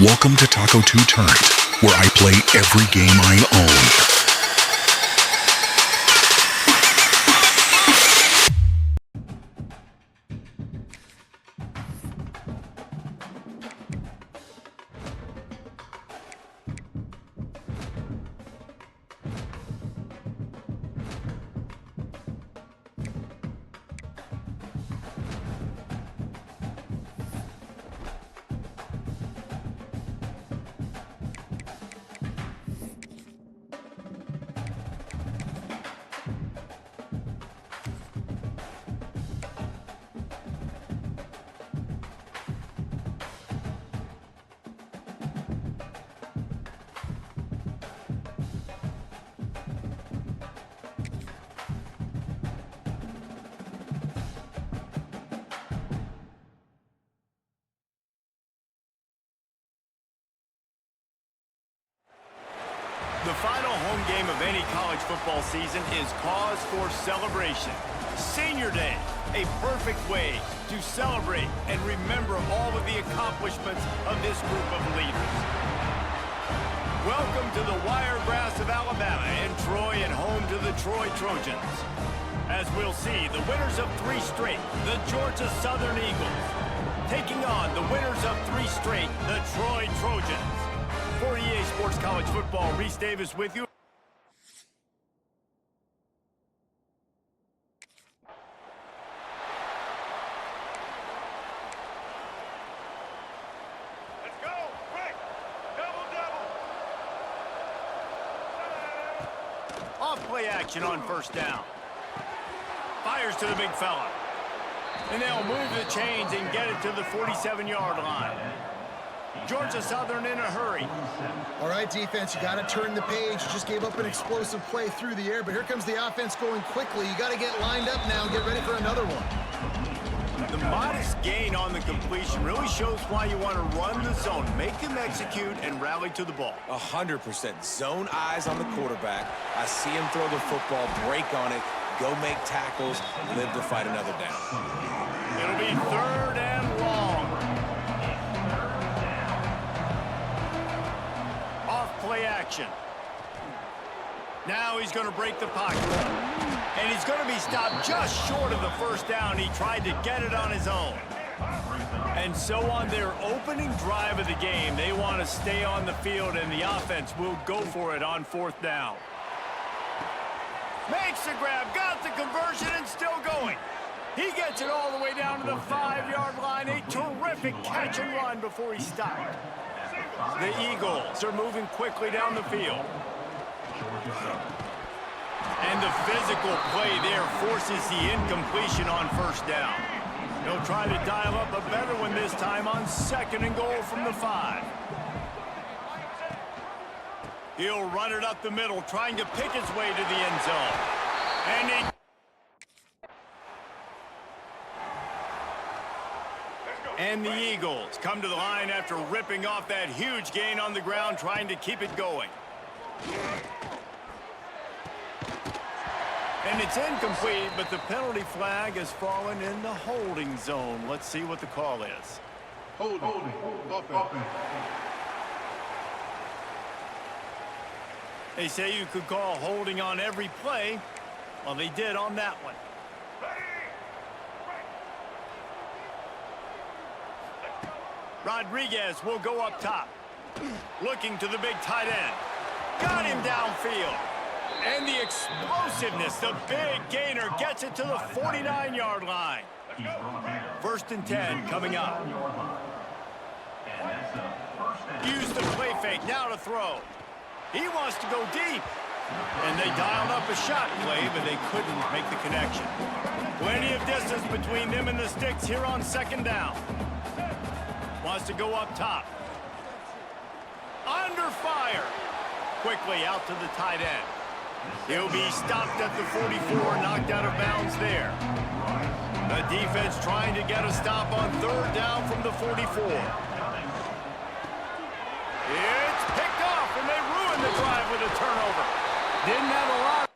Welcome to TacoTooTurnt, where I play every game I own. The final home game of any college football season is cause for celebration. Senior Day, a perfect way to celebrate and remember all of the accomplishments of this group of leaders. Welcome to the Wiregrass of Alabama in Troy and home to the Troy Trojans. As we'll see, the winners of 3 straight, the Georgia Southern Eagles, taking on the winners of 3 straight, the Troy Trojans. For EA Sports College Football, Reese Davis with you. Let's go, quick, double. Off play action on first down. Fires to the big fella. And they'll move the chains and get it to the 47-yard line. Georgia Southern in a hurry. All right, defense, you got to turn the page. You just gave up an explosive play through the air, but here comes the offense going quickly. You got to get lined up now and get ready for another one. The modest gain on the completion really shows why you want to run the zone, make him execute, and rally to the ball. 100%. Zone eyes on the quarterback. I see him throw the football, break on it, go make tackles, live to fight another down. It'll be 3rd and long. Play action. Now he's going to break the pocket. And he's going to be stopped just short of the first down. He tried to get it on his own. And so on their opening drive of the game, they want to stay on the field, and the offense will go for it on 4th down. Makes the grab, got the conversion, and still going. He gets it all the way down to the 5-yard line. A terrific catch and run before he stopped. The Eagles are moving quickly down the field. And the physical play there forces the incompletion on first down. He'll try to dial up a better one this time on 2nd and goal from the 5. He'll run it up the middle, trying to pick his way to the end zone. And he... And the Eagles come to the line after ripping off that huge gain on the ground, trying to keep it going. And it's incomplete, but the penalty flag has fallen in the holding zone. Let's see what the call is. Holding. They say you could call holding on every play. Well, they did on that one. Rodriguez will go up top. Looking to the big tight end. Got him downfield. And the explosiveness, the big gainer, gets it to the 49-yard line. 1st and 10 coming up. Use the play fake now to throw. He wants to go deep. And they dialed up a shot play, but they couldn't make the connection. Plenty of distance between them and the sticks here on 2nd down. Wants to go up top. Under fire. Quickly out to the tight end. He'll be stopped at the 44, knocked out of bounds there. The defense trying to get a stop on 3rd down from the 44. It's picked off, and they ruined the drive with a turnover. Didn't have a lot.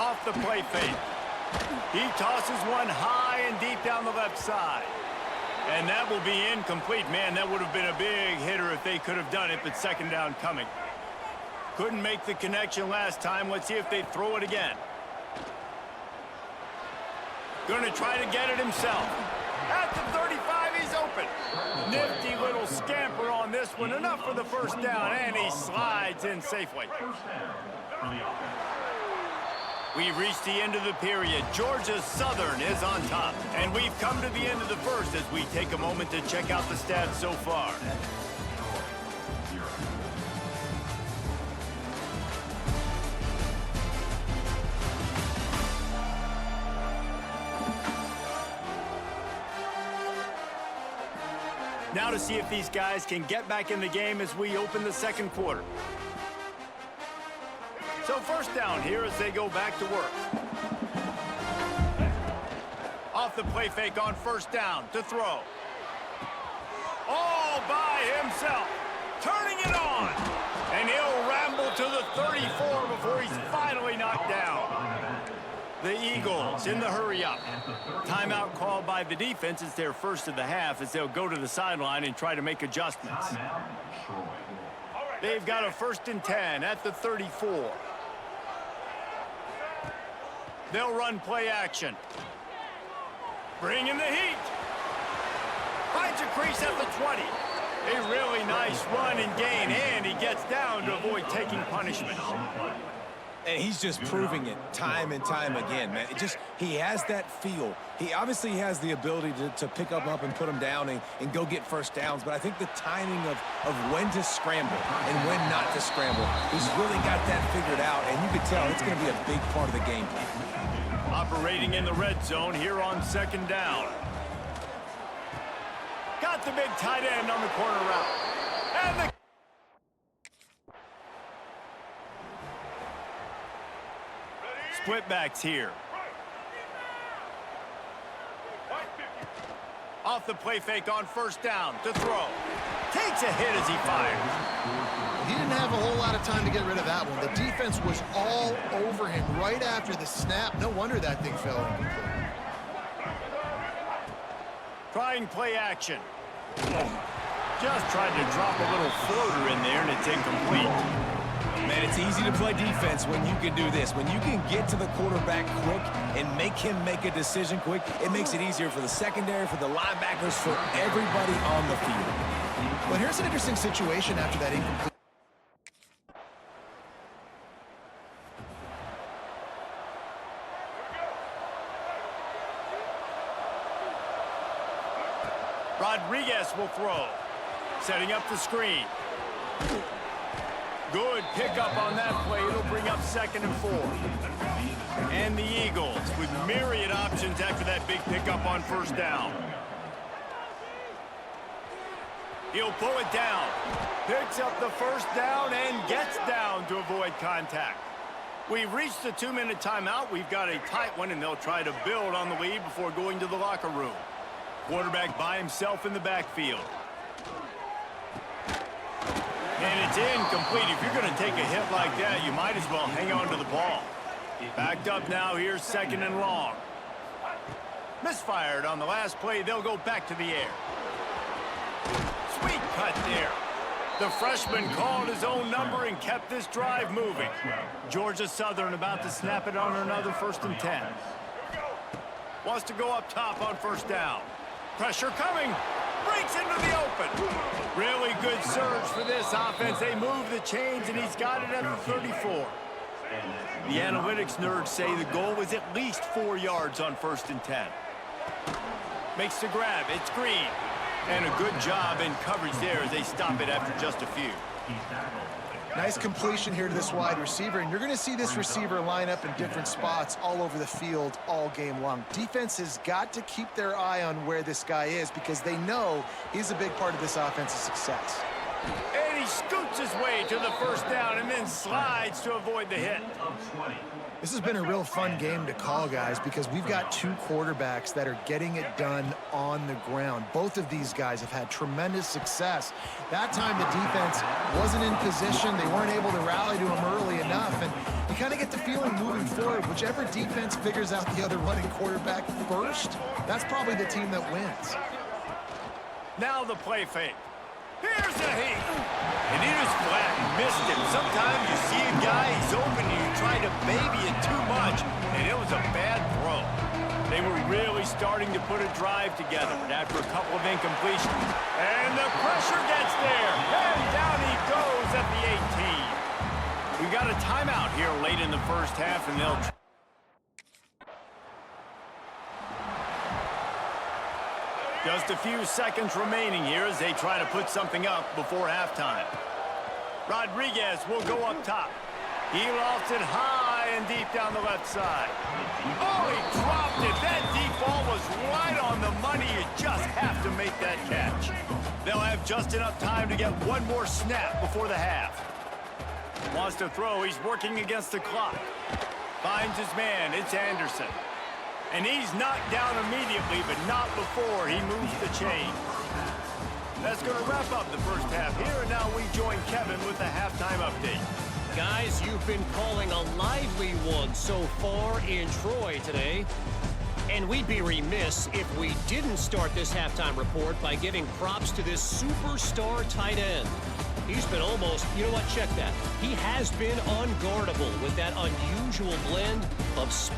off the play fake. He tosses one high and deep down the left side. And that will be incomplete. Man, that would have been a big hitter if they could have done it, but second down coming. Couldn't make the connection last time. Let's see if they throw it again. Going to try to get it himself. At the 35, he's open. Nifty little scamper on this one. Enough for the first down, and he slides in safely. We've reached the end of the period. Georgia Southern is on top. And we've come to the end of the first as we take a moment to check out the stats so far. Now to see if these guys can get back in the game as we open the second quarter. So first down here as they go back to work. Off the play fake on first down to throw. All by himself. Turning it on. And he'll ramble to the 34 before he's finally knocked down. The Eagles in the hurry-up. Timeout called by the defense. It's their first of the half as they'll go to the sideline and try to make adjustments. They've got a 1st and 10 at the 34. They'll run play action. Bring in the heat. Finds a crease at the 20. A really nice run and gain, and he gets down to avoid taking punishment. And he's just proving it time and time again, man. He has that feel. He obviously has the ability to pick up and put him down and go get first downs. But I think the timing of when to scramble and when not to scramble, he's really got that figured out. And you can tell it's going to be a big part of the game plan. Operating in the red zone here on second down. Got the big tight end on the corner route. And the split backs here. Off the play fake on first down to throw. Takes a hit as he fires. He didn't have a whole lot of time to get rid of that one. The defense was all over him right after the snap. No wonder that thing fell incomplete. Trying play action. Just tried to drop a little floater in there, and it's incomplete. Man, it's easy to play defense when you can do this. When you can get to the quarterback quick and make him make a decision quick, it makes it easier for the secondary, for the linebackers, for everybody on the field. Well, here's an interesting situation after that incomplete. Rodriguez will throw. Setting up the screen. Good pickup on that play. It'll bring up 2nd and 4. And the Eagles with myriad options after that big pickup on first down. He'll pull it down. Picks up the first down and gets down to avoid contact. We've reached the 2-minute timeout. We've got a tight one, and they'll try to build on the lead before going to the locker room. Quarterback by himself in the backfield. And it's incomplete. If you're going to take a hit like that, you might as well hang on to the ball. Backed up now. Here's 2nd and long. Misfired on the last play. They'll go back to the air. Sweet cut there. The freshman called his own number and kept this drive moving. Georgia Southern about to snap it on another 1st and 10. Wants to go up top on first down. Pressure coming. Breaks into the open. Really good surge for this offense. They move the chains, and he's got it at the 34. The analytics nerds say the goal was at least 4 yards on 1st and 10. Makes the grab. It's Green. And a good job in coverage there as they stop it after just a few. Nice completion here to this wide receiver, and you're going to see this receiver line up in different spots all over the field all game long. Defense has got to keep their eye on where this guy is because they know he's a big part of this offense's success. And he scoots his way to the first down and then slides to avoid the hit. This has been a real fun game to call, guys, because we've got two quarterbacks that are getting it done on the ground. Both of these guys have had tremendous success. That time the defense wasn't in position. They weren't able to rally to him early enough, and You kind of get the feeling moving forward, whichever defense figures out the other running quarterback first, that's probably the team that wins. Now the play fake. Here's a heat. And he just flat missed him. Sometimes you see a guy, he's open, and you try to baby it too much, and it was a bad throw. They were really starting to put a drive together after a couple of incompletions. And the pressure gets there. And down he goes at the 18. We got a timeout here late in the first half, and they'll... Just a few seconds remaining here as they try to put something up before halftime. Rodriguez will go up top. He lofts it high and deep down the left side. Oh, he dropped it. That deep ball was right on the money. You just have to make that catch. They'll have just enough time to get one more snap before the half. Wants to throw. He's working against the clock. Finds his man. It's Anderson. And he's knocked down immediately, but not before he moves the chain. That's going to wrap up the first half here, and now we join Kevin with the halftime update. Guys, you've been calling a lively one so far in Troy today. And we'd be remiss if we didn't start this halftime report by giving props to this superstar tight end. He's been almost, you know what, check that. He has been unguardable with that unusual blend of speed.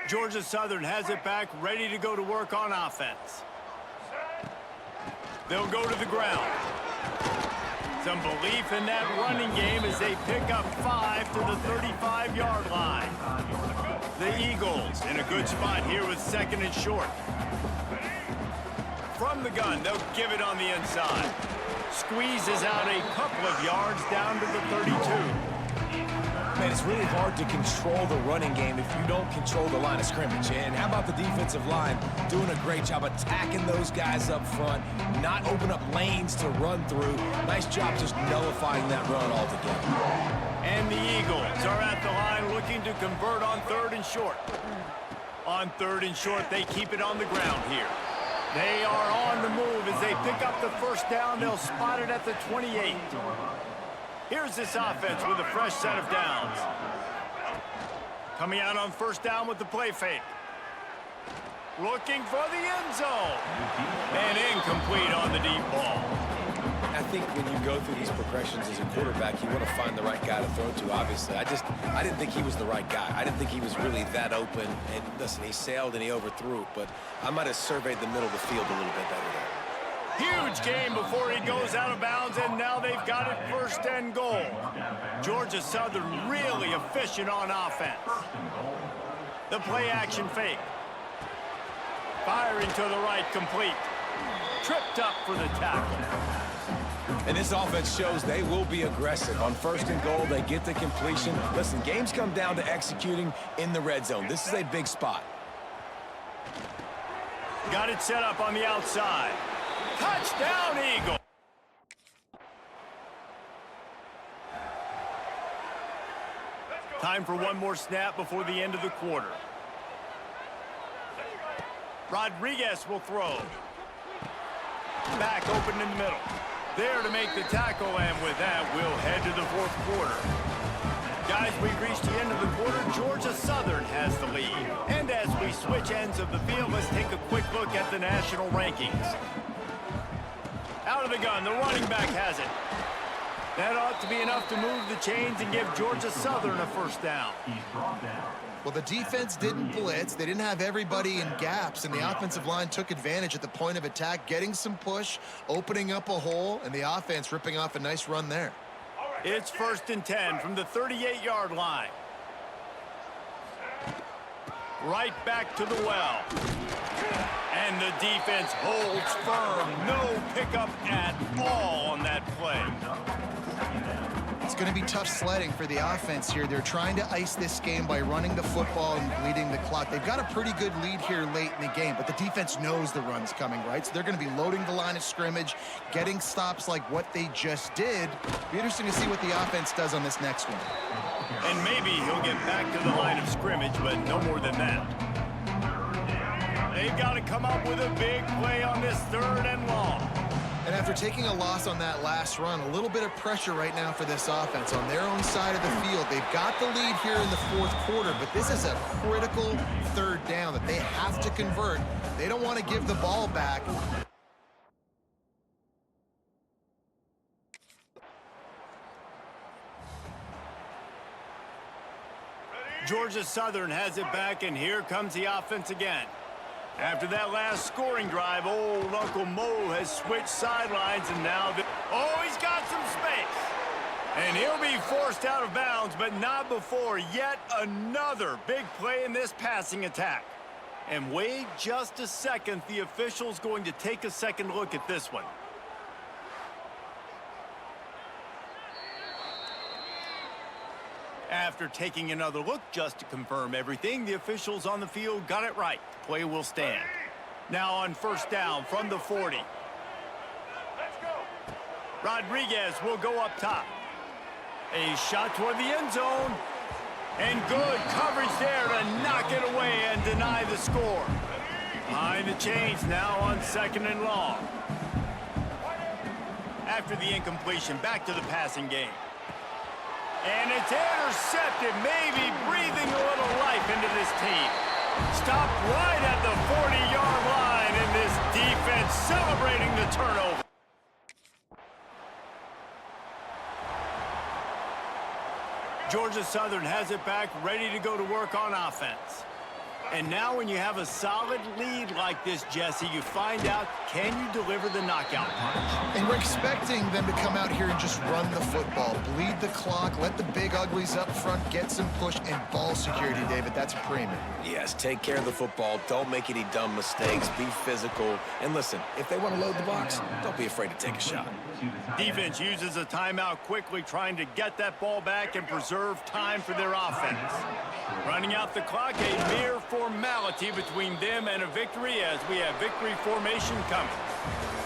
Georgia Southern has it back, ready to go to work on offense. They'll go to the ground. Some belief in that running game as they pick up 5 to the 35-yard line. The Eagles in a good spot here with second and short. From the gun, they'll give it on the inside. Squeezes out a couple of yards down to the 32. Man, it's really hard to control the running game if you don't control the line of scrimmage. And how about the defensive line doing a great job attacking those guys up front, not open up lanes to run through. Nice job just nullifying that run altogether. And the Eagles are at the line looking to convert on third and short. On third and short, they keep it on the ground here. They are on the move as they pick up the first down. They'll spot it at the 28. Here's this offense with a fresh set of downs. Coming out on first down with the play fake. Looking for the end zone. And incomplete on the deep ball. I think when you go through these progressions as a quarterback, you want to find the right guy to throw to, obviously. I didn't think he was the right guy. I didn't think he was really that open. And listen, he sailed and he overthrew it, but I might have surveyed the middle of the field a little bit better there. Huge game before he goes out of bounds, and now they've got it first and goal. Georgia Southern really efficient on offense. The play action fake. Firing to the right, complete. Tripped up for the tackle. And this offense shows they will be aggressive. On first and goal, they get the completion. Listen, games come down to executing in the red zone. This is a big spot. Got it set up on the outside. Touchdown, Eagle. Time for one more snap before the end of the quarter. Rodriguez will throw. Back open in the middle. There to make the tackle, and with that, we'll head to the fourth quarter. Guys, we've reached the end of the quarter. Georgia Southern has the lead. And as we switch ends of the field, let's take a quick look at the national rankings. Out of the gun, the running back has it. That ought to be enough to move the chains and give Georgia Southern a first down. Well, the defense didn't blitz. They didn't have everybody in gaps, and the offensive line took advantage at the point of attack, getting some push, opening up a hole, and the offense ripping off a nice run there. It's first and 10 from the 38-yard line. Right back to the well. And the defense holds firm. No pickup at all on that play. It's going to be tough sledding for the offense here. They're trying to ice this game by running the football and bleeding the clock. They've got a pretty good lead here late in the game, but the defense knows the run's coming, right? So they're going to be loading the line of scrimmage, getting stops like what they just did. Be interesting to see what the offense does on this next one. And maybe he'll get back to the line of scrimmage, but no more than that. They've got to come up with a big play on this 3rd and long. And after taking a loss on that last run, a little bit of pressure right now for this offense on their own side of the field. They've got the lead here in the 4th quarter, but this is a critical 3rd down that they have to convert. They don't want to give the ball back. Georgia Southern has it back, and here comes the offense again. After that last scoring drive, old Uncle Mo has switched sidelines, and now oh, he's got some space. And he'll be forced out of bounds, but not before yet another big play in this passing attack. And wait just a second, the official's going to take a second look at this one. After taking another look just to confirm everything, the officials on the field got it right. The play will stand. Now on 1st down from the 40. Let's go. Rodriguez will go up top. A shot toward the end zone. And good coverage there to knock it away and deny the score. Behind the chains now on 2nd and long. After the incompletion, back to the passing game. And it's intercepted, maybe breathing a little life into this team. Stopped right at the 40-yard line, and this defense celebrating the turnover. Georgia Southern has it back, ready to go to work on offense. And now when you have a solid lead like this, Jesse, you find out, can you deliver the knockout punch? And we're expecting them to come out here and just run the football, bleed the clock, let the big uglies up front, get some push, and ball security, David. That's a premium. Yes, take care of the football. Don't make any dumb mistakes. Be physical. And listen, if they want to load the box, don't be afraid to take a shot. Defense uses a timeout quickly, trying to get that ball back and preserve time for their offense. Running out the clock, a mere formality between them and a victory as we have victory formation coming.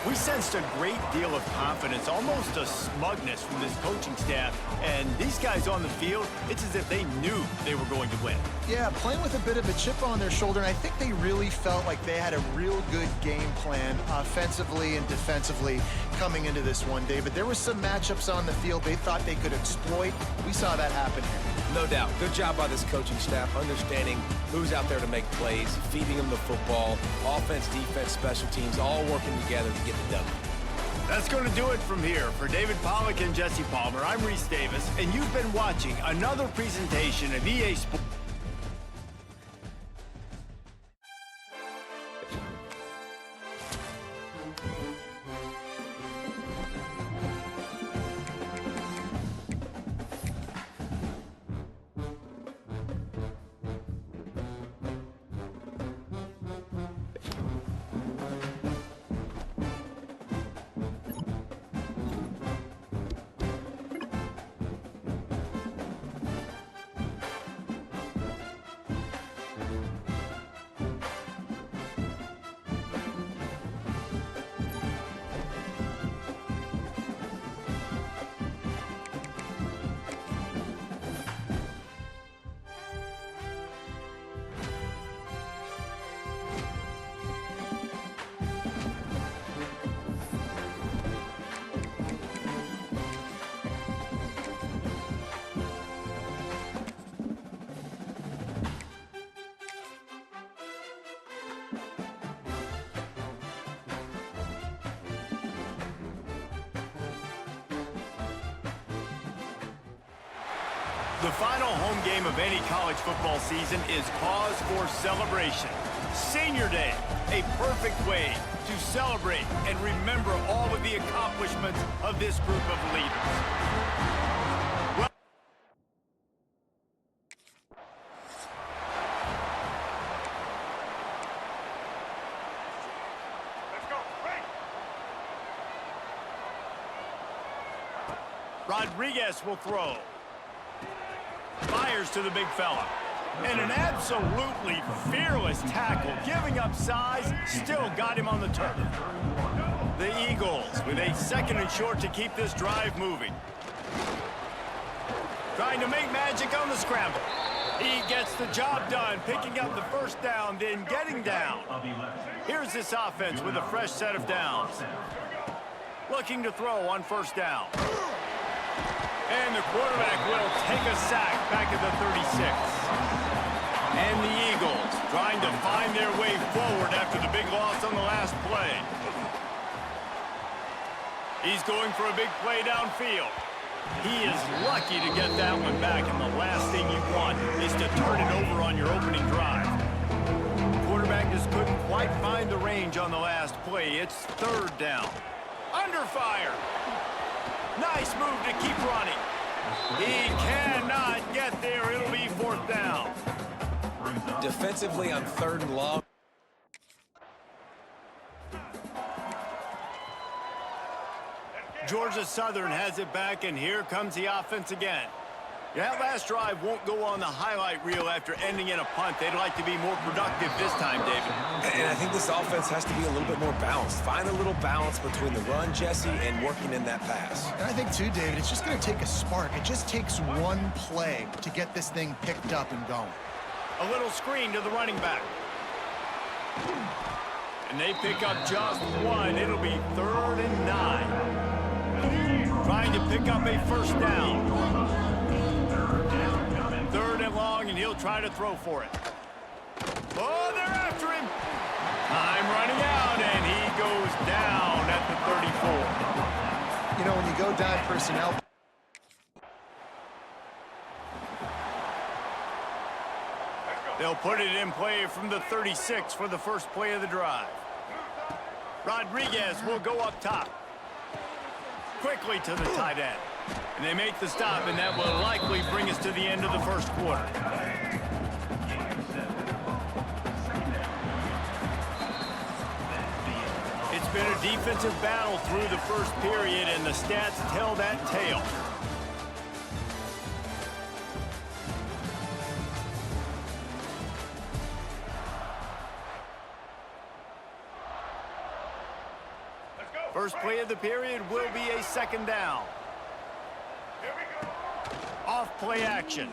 We sensed a great deal of confidence, almost a smugness from this coaching staff. And these guys on the field, it's as if they knew they were going to win. Yeah, playing with a bit of a chip on their shoulder, and I think they really felt like they had a real good game plan offensively and defensively coming into this one, David. There were some matchups on the field they thought they could exploit. We saw that happen here. No doubt. Good job by this coaching staff, understanding who's out there to make plays, feeding them the football, offense, defense, special teams, all working together to get the W. That's going to do it from here. For David Pollack and Jesse Palmer, I'm Reese Davis, and you've been watching another presentation of EA Sports. The final home game of any college football season is cause for celebration. Senior Day, a perfect way to celebrate and remember all of the accomplishments of this group of leaders. Rodriguez will throw. Fires to the big fella. And an absolutely fearless tackle, giving up size, still got him on the turf. The Eagles with a 2nd and short to keep this drive moving. Trying to make magic on the scramble. He gets the job done, picking up the first down, then getting down. Here's this offense with a fresh set of downs. Looking to throw on first down. And the quarterback will take a sack back at the 36. And the Eagles trying to find their way forward after the big loss on the last play. He's going for a big play downfield. He is lucky to get that one back, and the last thing you want is to turn it over on your opening drive. Quarterback just couldn't quite find the range on the last play. It's third down. Under fire. Nice move to keep running. He cannot get there. It'll be fourth down. Defensively on third and long. Georgia Southern has it back, and here comes the offense again. That last drive won't go on the highlight reel after ending in a punt. They'd like to be more productive this time, David. And I think this offense has to be a little bit more balanced. Find a little balance between the run, Jesse, and working in that pass. And I think, too, David, it's just going to take a spark. It just takes one play to get this thing picked up and going. A little screen to the running back. And they pick up just one. It'll be 3rd and 9. Trying to pick up a first down. 3rd and long, and he'll try to throw for it. Oh, they're after him. Time running out, and he goes down at the 34. You know, when you go down personnel, they'll put it in play from the 36 for the first play of the drive. Rodriguez will go up top. Quickly to the tight end. And they make the stop, and that will likely bring us to the end of the first quarter. It's been a defensive battle through the first period, and the stats tell that tale. First play of the period will be a second down. Off play action.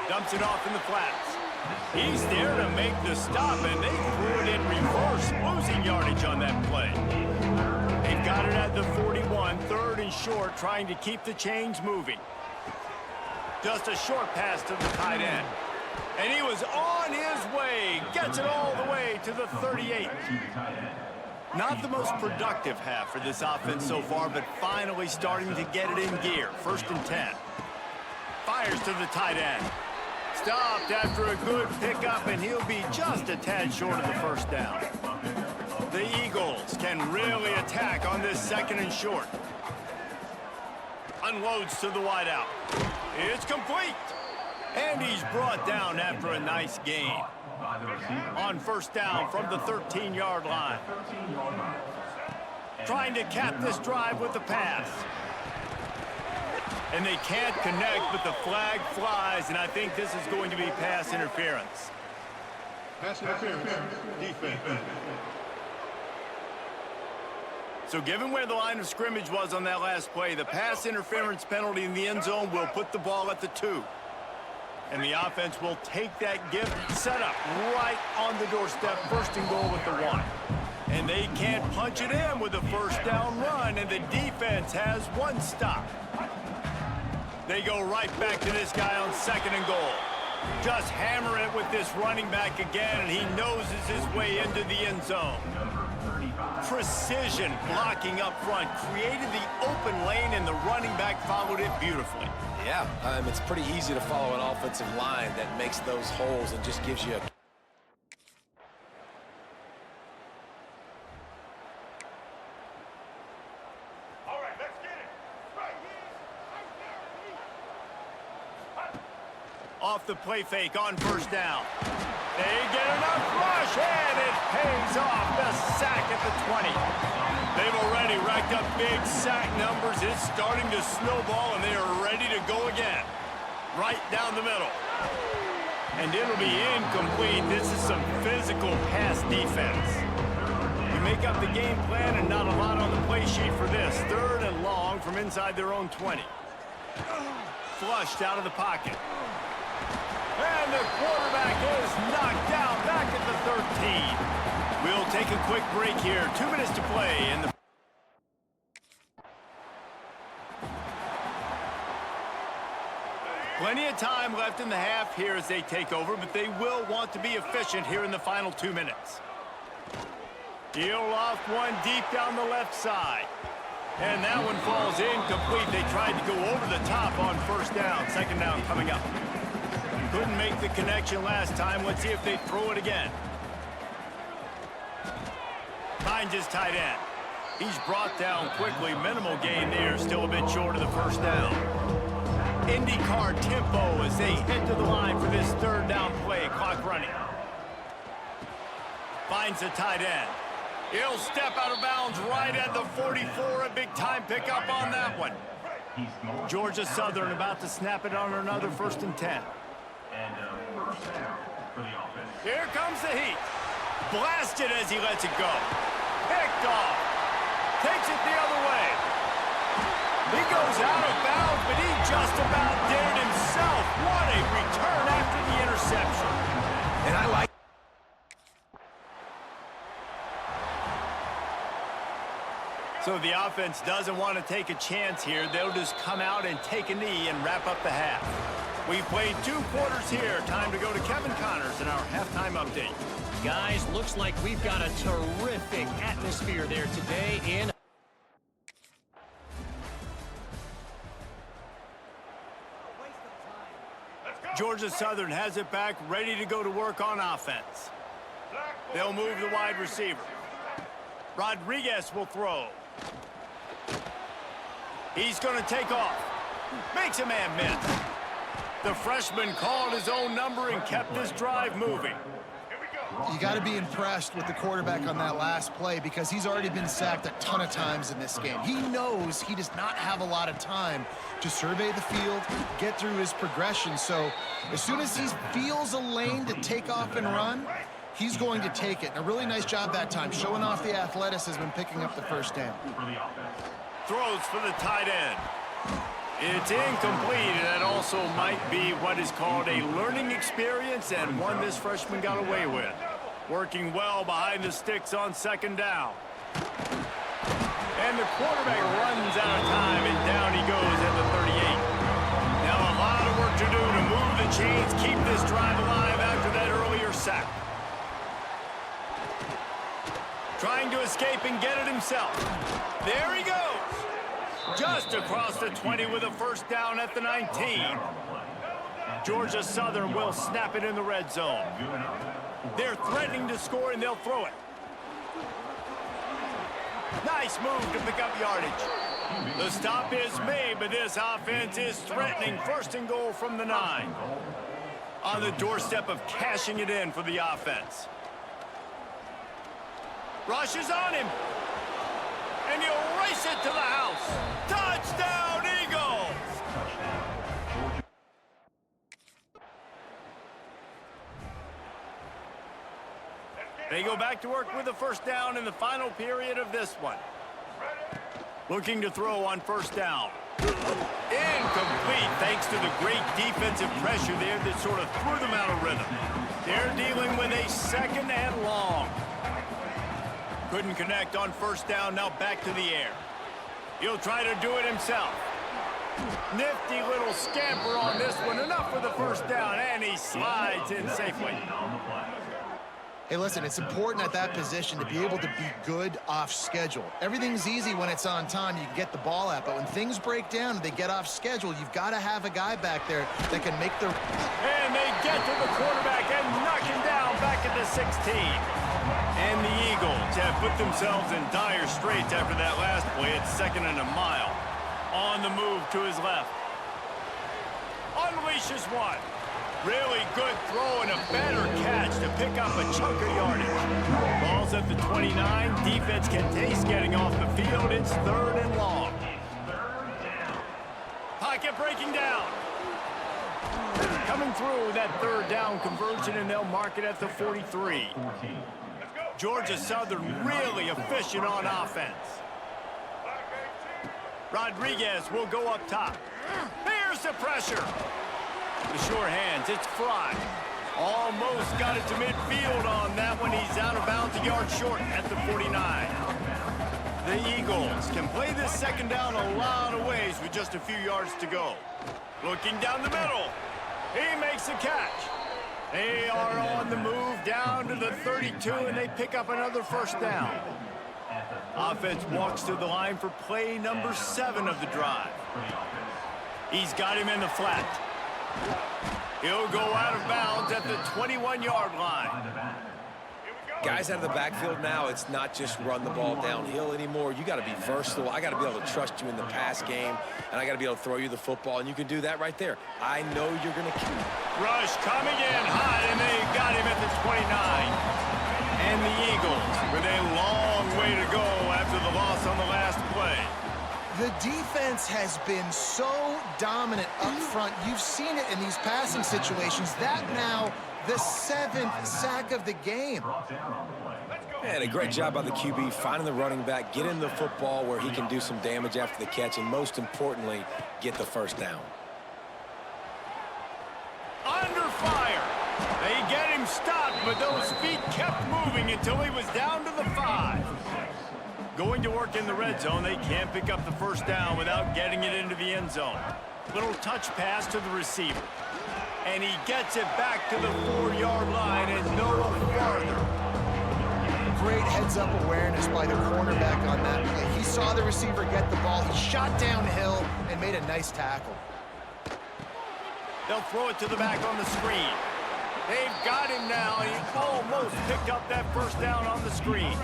Dumps it off in the flats. He's there to make the stop, and they threw it in reverse, losing yardage on that play. They've got it at the 41, 3rd and short, trying to keep the chains moving. Just a short pass to the tight end. And he was on his way. Gets it all the way to the 38. Not the most productive half for this offense so far, but finally starting to get it in gear. 1st and 10. Fires to the tight end. Stopped after a good pickup, and he'll be just a tad short of the first down. The Eagles can really attack on this 2nd and short. Unloads to the wideout. It's complete. And he's brought down after a nice gain. On first down from the 13-yard line. Trying to cap this drive with the pass. And they can't connect, but the flag flies, and I think this is going to be pass interference. Pass interference, defense. So given where the line of scrimmage was on that last play, the pass interference penalty in the end zone will put the ball at the 2. And the offense will take that gift, set up right on the doorstep, 1st and goal with the 1. And they can't punch it in with a first down run, and the defense has one stop. They go right back to this guy on 2nd and goal. Just hammer it with this running back again, and he noses his way into the end zone. Precision blocking up front, created the open lane, and the running back followed it beautifully. Yeah, it's pretty easy to follow an offensive line that makes those holes and just gives you a... All right, let's get it. Right. Off the play fake on first down. They get enough rush, and it pays off. The sack at the 20. They've already racked up big sack numbers. It's starting to snowball, and they are ready to go again. Right down the middle. And it'll be incomplete. This is some physical pass defense. We make up the game plan, and not a lot on the play sheet for this. 3rd and long from inside their own 20. Flushed out of the pocket. And the quarterback is knocked down back at the 13. We'll take a quick break here. 2 minutes to play in the... Plenty of time left in the half here as they take over, but they will want to be efficient here in the final 2 minutes. Deal off one deep down the left side. And that one falls incomplete. They tried to go over the top on first down. Second down coming up. Couldn't make the connection last time. Let's see if they throw it again. Finds his tight end. He's brought down quickly. Minimal gain there. Still a bit short of the first down. IndyCar tempo as they head to the line for this third down play. Clock running. Finds the tight end. He'll step out of bounds right at the 44. A big time pickup on that one. Georgia Southern about to snap it on another 1st and 10. Here comes the heat. Blasted as he lets it go. Picked off. Takes it the other way. He goes out of bounds, but he just about did it himself. What a return after the interception. And I like... So the offense doesn't want to take a chance here. They'll just come out and take a knee and wrap up the half. We've played 2 quarters here. Time to go to Kevin Connors in our halftime update. Guys, looks like we've got a terrific atmosphere there today in... Georgia Southern has it back, ready to go to work on offense. They'll move the wide receiver. Rodriguez will throw. He's going to take off. Makes a man miss. The freshman called his own number and kept this drive moving. You got to be impressed with the quarterback on that last play because he's already been sacked a ton of times in this game. He knows he does not have a lot of time to survey the field, get through his progression. So as soon as he feels a lane to take off and run, he's going to take it. And a really nice job that time, showing off the athleticism and picking up the first down. Throws for the tight end. It's incomplete, and that also might be what is called a learning experience and one this freshman got away with. Working well behind the sticks on second down. And the quarterback runs out of time, and down he goes at the 38. Now a lot of work to do to move the chains, keep this drive alive after that earlier sack. Trying to escape and get it himself. There he goes. Just across the 20 with a first down at the 19. Georgia Southern will snap it in the red zone. They're threatening to score, and they'll throw it. Nice move to pick up yardage. The stop is made, but this offense is threatening. 1st and goal from the 9. On the doorstep of cashing it in for the offense. Rushes on him. And he'll race it to the house. Touchdown, Eagles! They go back to work with the first down in the final period of this one. Looking to throw on first down. Incomplete thanks to the great defensive pressure there that sort of threw them out of rhythm. They're dealing with a 2nd and long. Couldn't connect on first down, now back to the air. He'll try to do it himself. Nifty little scamper on this one, enough for the first down, and he slides in safely. Hey, listen, it's important at that position to be able to be good off schedule. Everything's easy when it's on time, you can get the ball out, but when things break down and they get off schedule, you've got to have a guy back there that can make the... And they get to the quarterback and knock him down back at the 16. And the Eagles have put themselves in dire straits after that last play. It's 2nd and a mile. On the move to his left. Unleashes one. Really good throw and a better catch to pick up a chunk of yardage. Ball's at the 29. Defense can taste getting off the field. It's 3rd and long. Pocket breaking down. Coming through that 3rd down conversion, and they'll mark it at the 43. Georgia Southern really efficient on offense. Rodriguez will go up top. Here's the pressure. The sure hands, it's Fry. Almost got it to midfield on that one. He's out of bounds a yard short at the 49. The Eagles can play this second down a lot of ways with just a few yards to go. Looking down the middle. He makes a catch. They are on the move down to the 32, and they pick up another first down. Offense walks to the line for play number 7 of the drive. He's got him in the flat. He'll go out of bounds at the 21-yard line. Guys out of the backfield now, it's not just run the ball downhill anymore. You got to be versatile. I got to be able to trust you in the pass game, and I got to be able to throw you the football, and you can do that right there. I know you're going to keep. Rush coming in hot, and they got him at the 29. And the Eagles with a long way to go after the loss on the last play. The defense has been so dominant up front. You've seen it in these passing situations. That now the 7th sack of the game. And a great job by the QB finding the running back, getting the football where he can do some damage after the catch, and most importantly, get the first down. Under fire. They get him stopped, but those feet kept moving until he was down to the 5. Going to work in the red zone, they can't pick up the first down without getting it into the end zone. Little touch pass to the receiver. And he gets it back to the 4-yard line and no farther. Great heads-up awareness by the cornerback on that play. He saw the receiver get the ball. He shot downhill and made a nice tackle. They'll throw it to the back on the screen. They've got him now, and he almost picked up that first down on the screen.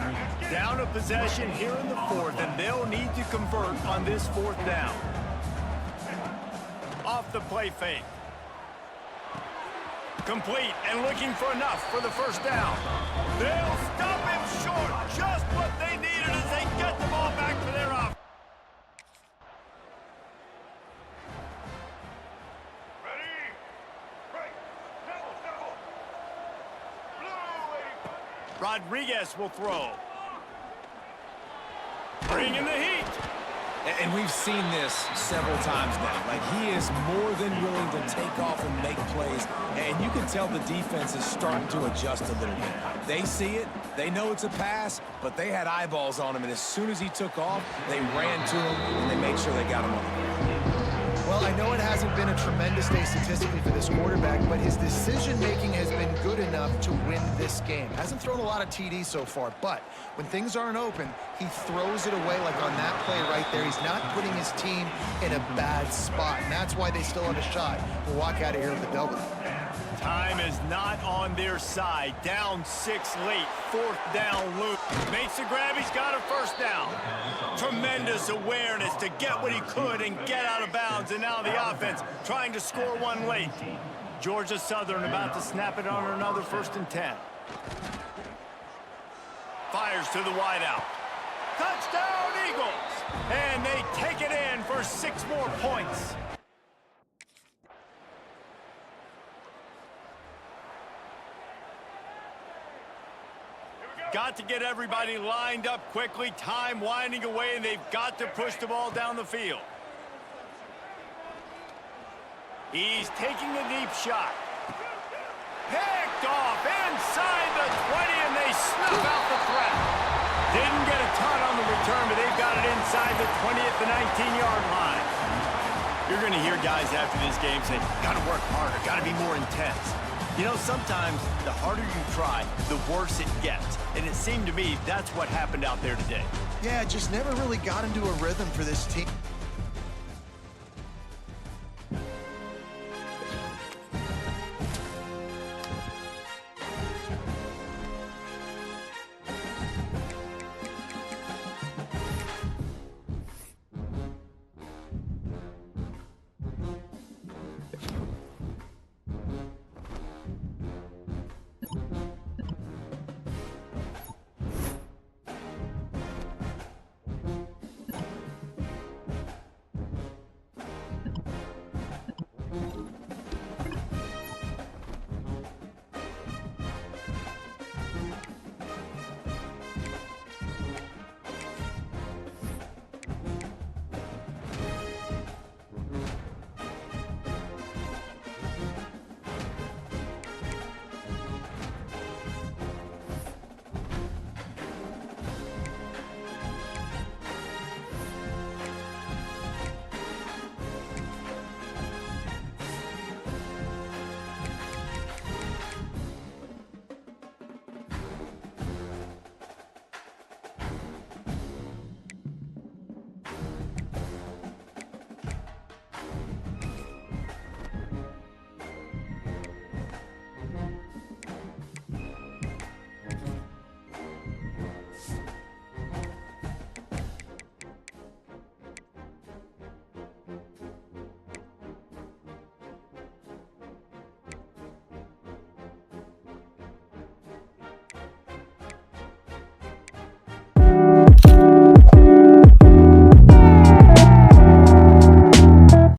Down a possession here in the 4th, and they'll need to convert on this 4th down. Off the play fake. Complete and looking for enough for the first down. They'll stop him short. Just what they needed as they get the ball back to their offense. Ready? Break. Double. Blue 85. Rodriguez will throw. Bringing the heat. And we've seen this several times now. Like, he is more than willing to take off and make plays. And you can tell the defense is starting to adjust a little bit. They see it. They know it's a pass, but they had eyeballs on him. And as soon as he took off, they ran to him, and they made sure they got him on the ground. Well, I know it hasn't been a tremendous day statistically for this quarterback, but his decision-making has been good enough to win this game. Hasn't thrown a lot of TDs so far, but when things aren't open, he throws it away like on that play right there. He's not putting his team in a bad spot, and that's why they still have a shot to walk out of here with a W. Time is not on their side. Down 6 late. 4th down loop. Makes the grab. He's got a first down. Tremendous awareness to get what he could and get out of bounds. And now the offense trying to score one late. Georgia Southern about to snap it on another 1st and 10. Fires to the wideout. Touchdown Eagles. And they take it in for 6 more points. Got to get everybody lined up quickly. Time winding away, and they've got to push the ball down the field. He's taking a deep shot. Picked off inside the 20, and they snuff out the threat. Didn't get a ton on the return, but they've got it inside the 20 at the 19-yard line. You're going to hear guys after this game say, got to work harder, got to be more intense. You know, sometimes the harder you try, the worse it gets. And it seemed to me that's what happened out there today. Yeah, just never really got into a rhythm for this team.